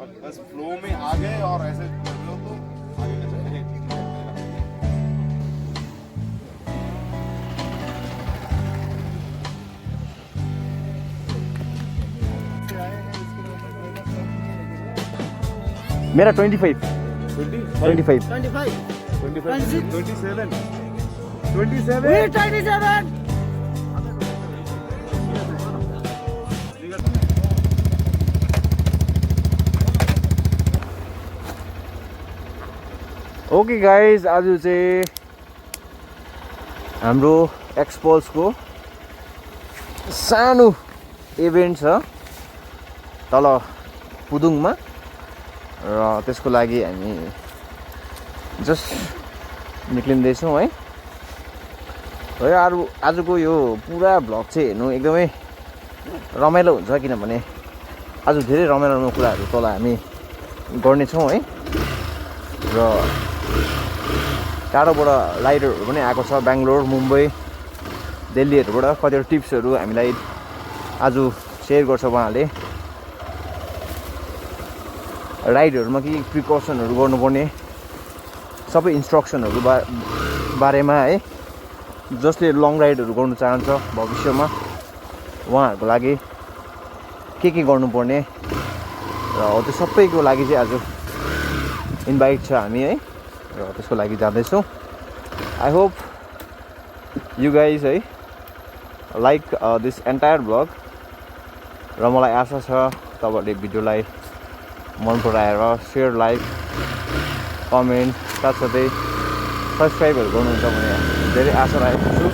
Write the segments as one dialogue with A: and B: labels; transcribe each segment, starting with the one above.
A: बस flow में आ गए और ऐसे कर लो तो आगे का चलेगा।
B: मेरा 25
A: 25
B: 25
A: 27
B: ओके गाइज, आज चाहिँ हाम्रो एक्सपल्सको सानो इभेन्ट छ तल पुदुङमा र त्यसको लागि हामी जस्ट निक्लिँदैछौँ है। र आजको यो पुरा भ्लग चाहिँ हेर्नु एकदमै रमाइलो हुन्छ, किनभने आज धेरै रमाइलो कुराहरू तल हामी गर्नेछौँ है। र टाढोबाट राइडरहरू पनि आएको छ, बेङ्गलोर, मुम्बई, दिल्लीहरूबाट कतिवटा टिप्सहरू हामीलाई आज सेयर गर्छ उहाँहरूले। राइडहरूमा के प्रिकसनहरू गर्नुपर्ने सबै इन्स्ट्रक्सनहरू बारेमा है। जसले लङ राइडहरू गर्नु चाहन्छ भविष्यमा उहाँहरूको लागि के गर्नुपर्ने र त्यो सबैको लागि चाहिँ आज इन्भाइट छ हामी है। र त्यसको लागि जाँदैछौँ। आई होप यु गाइज है लाइक दिस एन्टायर ब्लग। र मलाई आशा छ तपाईँहरूले भिडियोलाई मन पराएर सेयर, लाइक, कमेन्ट साथसाथै सब्सक्राइबहरू गर्नुहुन्छ भने धेरै आशा राखेको छु।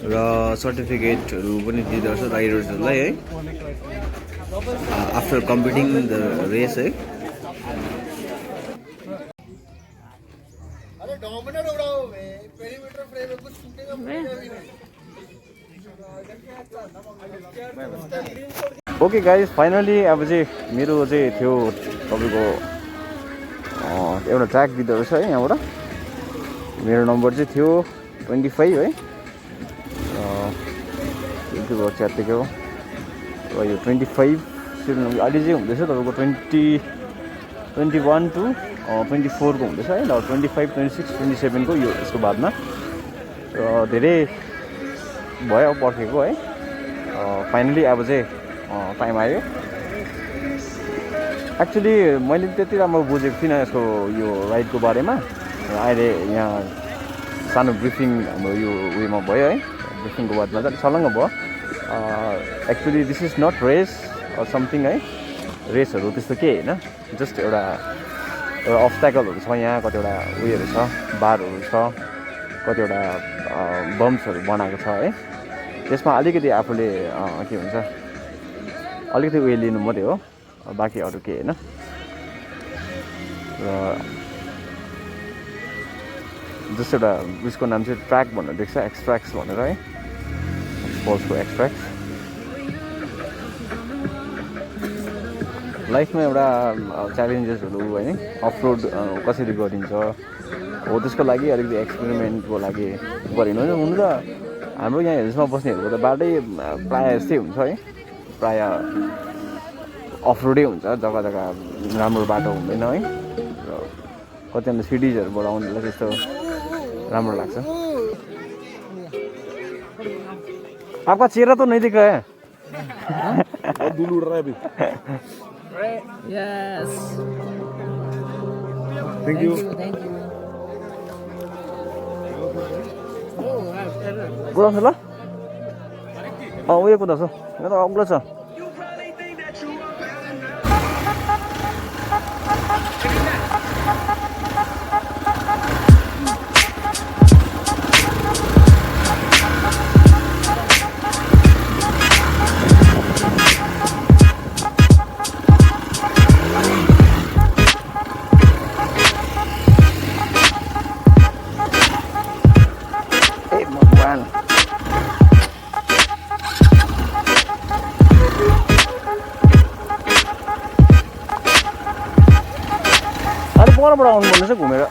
B: र सर्टिफिकेटहरू पनि दिँदो रहेछ राइडर्सहरूलाई है आफ्टर कम्पिटिङ द रेस है। ओके गाइज फाइनली अब चाहिँ मेरो चाहिँ थियो तपाईँको एउटा ट्र्याक दिँदो रहेछ है यहाँबाट। मेरो नम्बर चाहिँ थियो 25 है। त्यो भयो च्यात्तिकै हो र यो 25 अहिले चाहिँ हुँदैछ तपाईँको 21 to 24 को हुँदैछ है। ल 25, 26, 27 को यो यसको बादमा र धेरै भयो पर्खेको है। फाइनली अब चाहिँ टाइम आयो। एक्चुअली मैले त्यति राम्रो बुझेको थिइनँ यसको यो राइडको बारेमा। अहिले यहाँ सानो ब्रिफिङ हाम्रो यो उयोमा भयो है। ब्रिफिङको बादमा चाहिँ सलङ्ग भयो। Actually this is not race or something है। रेसहरू त्यस्तो केही होइन, जस्ट एउटा अब्स्ट्याकलहरू छ यहाँ, कतिवटा उयोहरू छ, बारहरू छ, कतिवटा बम्प्सहरू बनाएको छ है। त्यसमा अलिकति आफूले के भन्छ अलिकति उयो लिनु मात्रै हो, बाँकी अरू केही होइन। र जस्तो एउटा उसको नाम चाहिँ ट्र्याक भनेर देख्छ, एक्सट्र्याक्स भनेर है, एक्सपल्सको एक्सट्र्याक्स। लाइफमा एउटा च्यालेन्जेसहरू होइन, अफरोड कसरी गरिन्छ हो, त्यसको लागि अलिकति एक्सपेरिमेन्टको लागि गरिनु होइन। हुनु त हाम्रो यहाँ हिल्समा बस्नेहरूको त बाटै प्रायः यस्तै हुन्छ है, प्रायः अफरोडै हुन्छ, जग्गा जग्गा राम्रो बाटो हुँदैन है। र कतिजना सिटिजहरूबाट आउनुलाई त्यस्तो राम्रो लाग्छ। आपका चेहरा तो नहीं दिख रहा है।
A: धूल उड़ रहा है अभी।
C: Yes.
A: Thank you.
C: Thank you.
B: कुदाउँछ ल उयो कुदाउँछ यहाँ त अग्लो छ। अलिक परबाट आउनु पर्ने छ घुमेर।